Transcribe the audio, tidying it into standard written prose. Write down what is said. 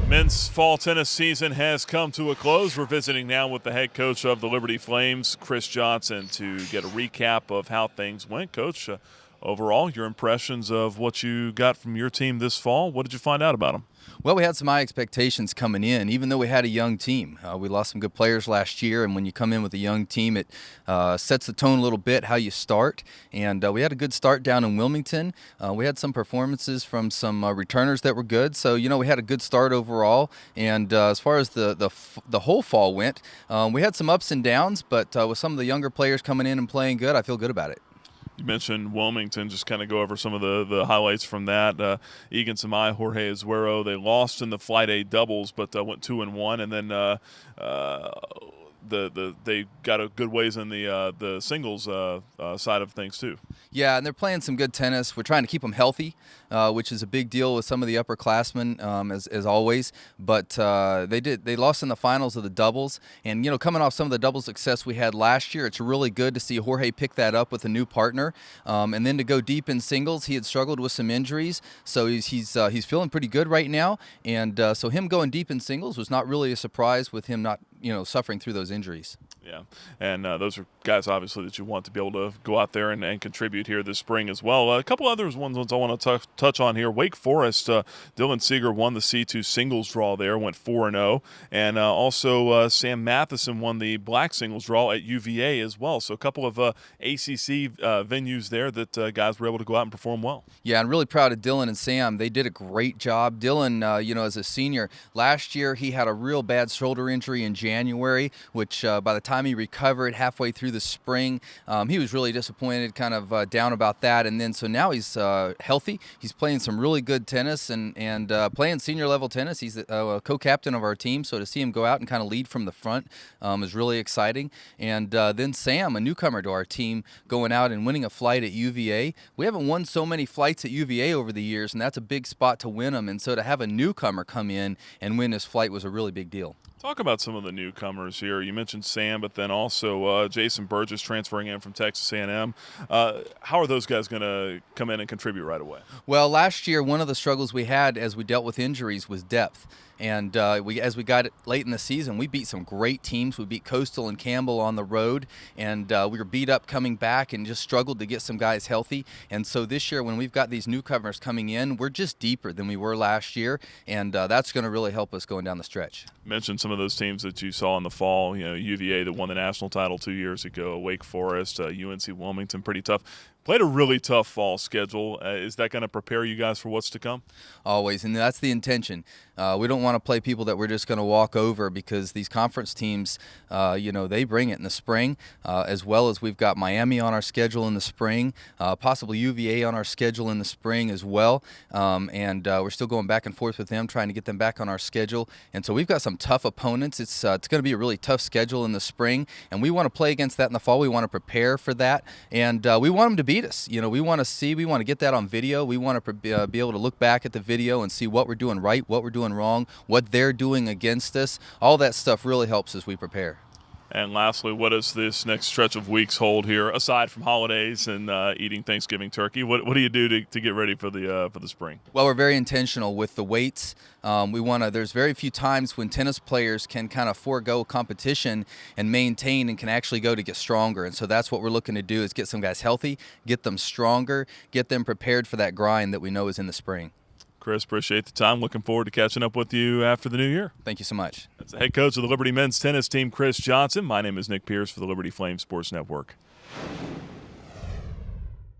Men's fall tennis season has come to a close. We're visiting now with the head coach of the Liberty Flames, Chris Johnson, to get a recap of how things went. Coach, overall, your impressions of what you got from your team this fall. What did you find out about them? Well, we had some high expectations coming in, even though we had a young team. We lost some good players last year, and when you come in with a young team, it sets the tone a little bit, how you start. And we had a good start down in Wilmington. We had some performances from some returners that were good. So, we had a good start overall. And as far as the whole fall went, we had some ups and downs, but with some of the younger players coming in and playing good, I feel good about it. You mentioned Wilmington. Just kind of go over some of the highlights from that. Egan Samai, Jorge Azuero, they lost in the Flight A doubles, but went 2-1, and then they got a good ways in the singles side of things too. Yeah, and they're playing some good tennis. We're trying to keep them healthy, which is a big deal with some of the upperclassmen, as always. But they lost in the finals of the doubles, and coming off some of the double success we had last year, it's really good to see Jorge pick that up with a new partner, and then to go deep in singles. He had struggled with some injuries, so he's feeling pretty good right now, and so him going deep in singles was not really a surprise with him not suffering through those injuries. Yeah, and those are guys obviously that you want to be able to go out there and contribute here this spring as well. A couple others ones I want to touch on here. Wake Forest, Dylan Seeger won the C2 singles draw there, went 4-0, and also Sam Matheson won the black singles draw at UVA as well. So a couple of ACC venues there that guys were able to go out and perform well. Yeah, I'm really proud of Dylan and Sam. They did a great job. Dylan, as a senior, last year he had a real bad shoulder injury in January, which by the time he recovered halfway through the spring, he was really disappointed, kind of down about that. And then so now he's healthy. He's playing some really good tennis and playing senior level tennis. He's a co-captain of our team, so to see him go out and kind of lead from the front is really exciting. And then Sam, a newcomer to our team, going out and winning a flight at UVA. We haven't won so many flights at UVA over the years, and that's a big spot to win them. And so to have a newcomer come in and win this flight was a really big deal. Talk about some of the newcomers here. You mentioned Sam, but then also Jason Burgess transferring in from Texas A&M. How are those guys going to come in and contribute right away? Well, last year, one of the struggles we had as we dealt with injuries was depth. And as we got it late in the season, we beat some great teams. We beat Coastal and Campbell on the road, and we were beat up coming back and just struggled to get some guys healthy. And so this year, when we've got these newcomers coming in, we're just deeper than we were last year, and that's going to really help us going down the stretch. You mentioned some of those teams that you saw in the fall. UVA that won the national title 2 years ago, Wake Forest, UNC Wilmington, pretty tough. Played a really tough fall schedule. Is that going to prepare you guys for what's to come? Always, and that's the intention. We don't want to play people that we're just going to walk over, because these conference teams, they bring it in the spring, as well as we've got Miami on our schedule in the spring, possibly UVA on our schedule in the spring as well, and we're still going back and forth with them, trying to get them back on our schedule. And so we've got some tough opponents. It's going to be a really tough schedule in the spring, and we want to play against that in the fall. We want to prepare for that, and we want them to beat us. We want to get that on video. We want to be able to look back at the video and see what we're doing right, what we're doing wrong, what they're doing against us. All that stuff really helps as we prepare. And lastly, what does this next stretch of weeks hold here, aside from holidays and eating Thanksgiving turkey? What do you do to get ready for the spring? Well, we're very intentional with the weights. There's very few times when tennis players can kind of forego competition and maintain and can actually go to get stronger. And so that's what we're looking to do, is get some guys healthy, get them stronger, get them prepared for that grind that we know is in the spring. Chris, appreciate the time. Looking forward to catching up with you after the new year. Thank you so much. That's the head coach of the Liberty men's tennis team, Chris Johnson. My name is Nick Pierce for the Liberty Flames Sports Network.